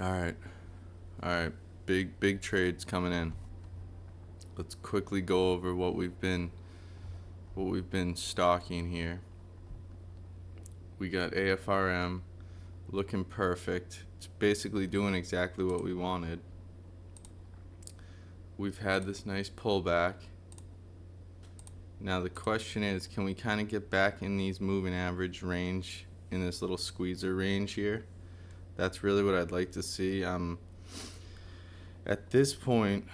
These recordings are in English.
All right. All right. Big trades coming in. Let's quickly go over what we've been stocking here. We got AFRM looking perfect. It's basically doing exactly what we wanted. We've had this nice pullback. Now the question is, can we kind of get back in these moving average range, in this little squeezer range here? That's really what I'd like to see. At this point,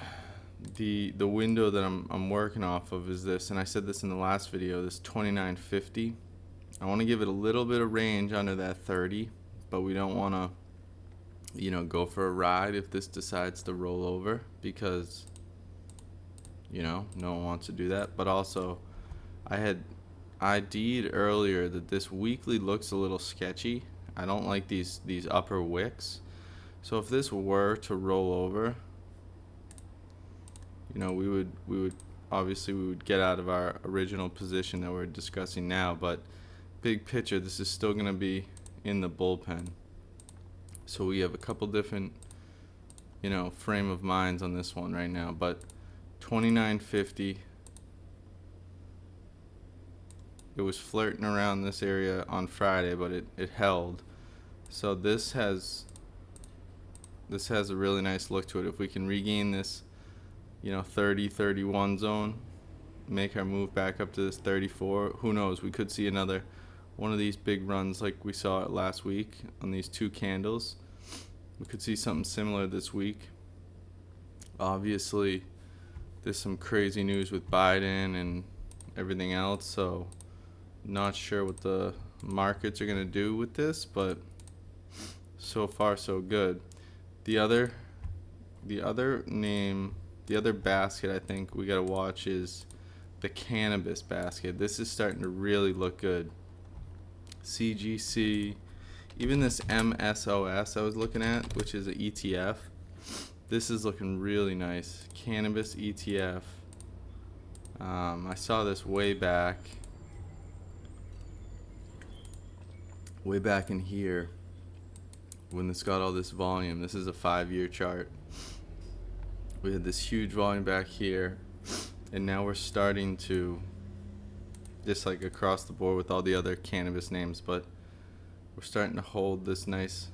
the window that I'm working off of is this, and I said this in the last video, this 29.50. I want to give it a little bit of range under that 30, but we don't want to, go for a ride if this decides to roll over, because no one wants to do that. But also, I had ID'd earlier that this weekly looks a little sketchy. I don't like these upper wicks. So if this were to roll over, we would obviously get out of our original position that we're discussing now, but big picture, this is still going to be in the bullpen. So we have a couple different frame of minds on this one right now, but 29.50, it was flirting around this area on Friday, but it held. So this has a really nice look to it. If we can regain this 30, 31 zone, make our move back up to this 34, who knows, we could see another one of these big runs like we saw it last week on these two candles. We could see something similar this week. Obviously, there's some crazy news with Biden and everything else, so not sure what the markets are going to do with this, but so far so good. The other basket I think we got to watch is the cannabis basket. This is starting to really look good. CGC, even this MSOS I was looking at, which is an ETF, this is looking really nice. Cannabis ETF. I saw this way back in here when this got all this volume. This is a 5-year chart. We had this huge volume back here, and now we're starting to, just like across the board with all the other cannabis names, but we're starting to hold this nice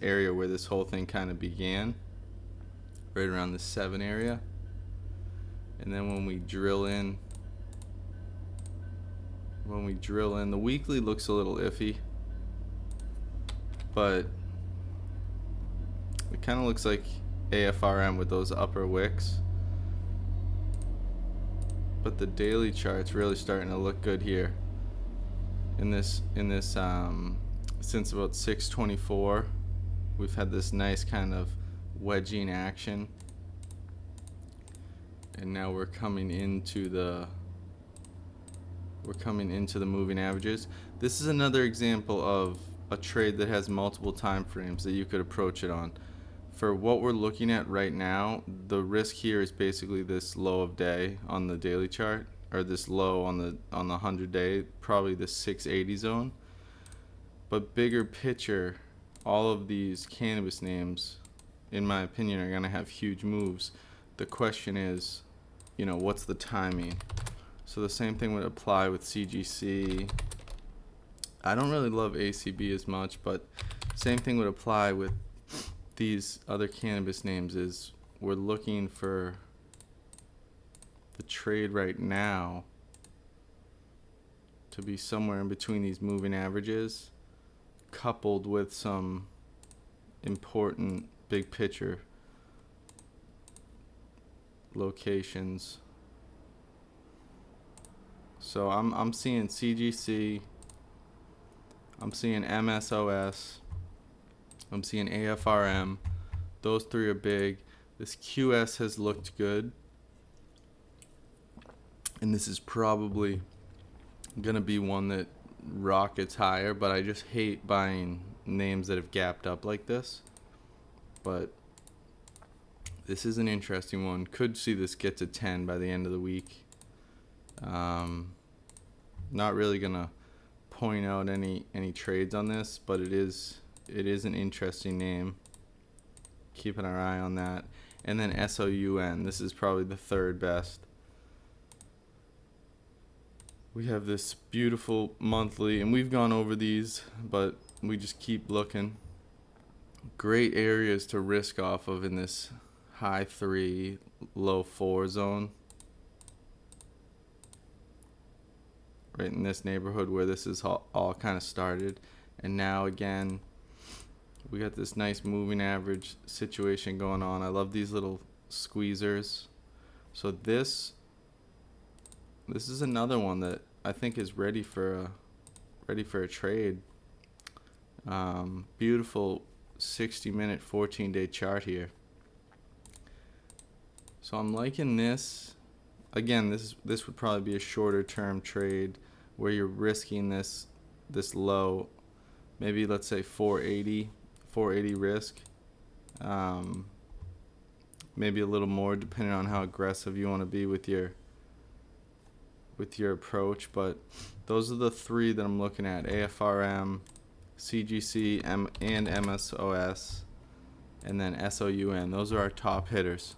area where this whole thing kind of began, right around the 7 area. And then when we drill in, the weekly looks a little iffy, but it kind of looks like AFRM with those upper wicks. But the daily chart's really starting to look good here. In this since about 6:24, we've had this nice kind of wedging action, and now we're coming into the moving averages. This is another example of a trade that has multiple time frames that you could approach it on. For what we're looking at right now, the risk here is basically this low of day on the daily chart, or this low on the 100-day, probably the 680 zone. But bigger picture, all of these cannabis names, in my opinion, are going to have huge moves. The question is, what's the timing? So the same thing would apply with CGC. I don't really love ACB as much, but same thing would apply with these other cannabis names. Is we're looking for the trade right now to be somewhere in between these moving averages, coupled with some important big picture locations. So I'm seeing CGC, I'm seeing MSOS, I'm seeing AFRM. Those three are big. This QS has looked good, and this is probably gonna be one that rockets higher, but I just hate buying names that have gapped up like this. But this is an interesting one. Could see this get to 10 by the end of the week. Not really gonna point out any trades on this, but it is it is an interesting name. Keeping our eye on that. And then SOUN, this is probably the third best. We have this beautiful monthly, and we've gone over these, but we just keep looking. Great areas to risk off of in this high 3, low 4 zone. Right in this neighborhood where this is all kind of started. And now again, we got this nice moving average situation going on. I love these little squeezers. So this is another one that I think is ready for a trade. Beautiful 60-minute, 14-day chart here. So I'm liking this. Again, this would probably be a shorter term trade where you're risking this low, maybe let's say 480 risk. Maybe a little more depending on how aggressive you want to be with your approach, but those are the three that I'm looking at: AFRM, CGC, and MSOS, and then SOUN. Those are our top hitters.